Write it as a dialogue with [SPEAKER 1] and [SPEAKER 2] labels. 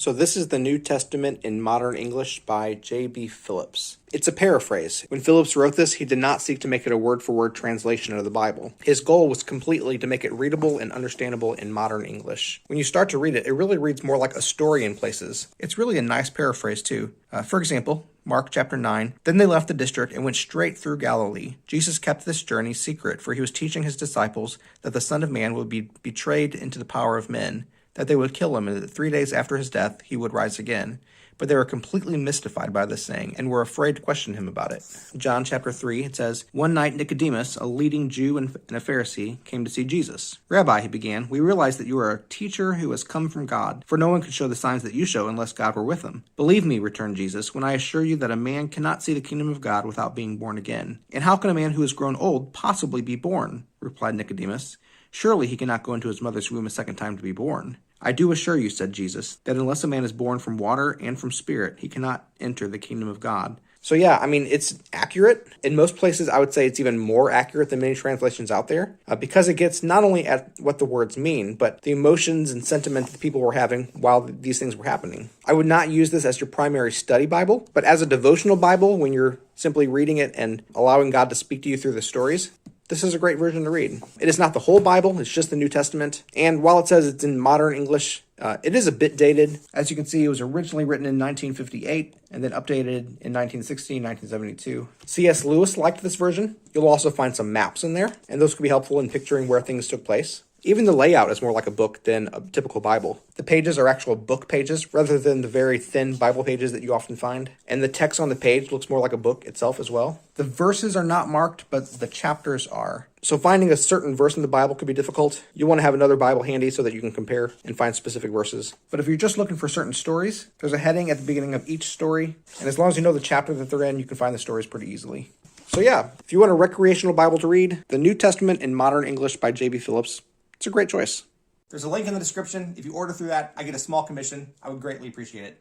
[SPEAKER 1] So this is the New Testament in Modern English by J.B. Phillips. It's a paraphrase. When Phillips wrote this, he did not seek to make it a word-for-word translation of the Bible. His goal was completely to make it readable and understandable in modern English. When you start to read it, it really reads more like a story in places. It's really a nice paraphrase too. For example, Mark chapter 9, "Then they left the district and went straight through Galilee. Jesus kept this journey secret, for he was teaching his disciples that the Son of Man would be betrayed into the power of men, that they would kill him, and that 3 days after his death he would rise again. But they were completely mystified by this saying, and were afraid to question him about it." John chapter 3, it says, "One night Nicodemus, a leading Jew and a Pharisee, came to see Jesus. 'Rabbi,' he began, 'we realize that you are a teacher who has come from God, for no one could show the signs that you show unless God were with him.' 'Believe me,' returned Jesus, 'when I assure you that a man cannot see the kingdom of God without being born again.' 'And how can a man who has grown old possibly be born?' replied Nicodemus. 'Surely he cannot go into his mother's womb a second time to be born.' 'I do assure you,' said Jesus, 'that unless a man is born from water and from spirit, he cannot enter the kingdom of God.'" So yeah, I mean, it's accurate. In most places, I would say it's even more accurate than many translations out there, because it gets not only at what the words mean, but the emotions and sentiment that people were having while these things were happening. I would not use this as your primary study Bible, but as a devotional Bible, when you're simply reading it and allowing God to speak to you through the stories, this is a great version to read. It is not the whole Bible, it's just the New Testament. And while it says it's in modern English, it is a bit dated. As you can see, it was originally written in 1958 and then updated in 1960, 1972. C.S. Lewis liked this version. You'll also find some maps in there, and those could be helpful in picturing where things took place. Even the layout is more like a book than a typical Bible. The pages are actual book pages rather than the very thin Bible pages that you often find. And the text on the page looks more like a book itself as well. The verses are not marked, but the chapters are. So finding a certain verse in the Bible could be difficult. You want to have another Bible handy so that you can compare and find specific verses. But if you're just looking for certain stories, there's a heading at the beginning of each story. And as long as you know the chapter that they're in, you can find the stories pretty easily. So yeah, if you want a recreational Bible to read, the New Testament in Modern English by J.B. Phillips, it's a great choice. There's a link in the description. If you order through that, I get a small commission. I would greatly appreciate it.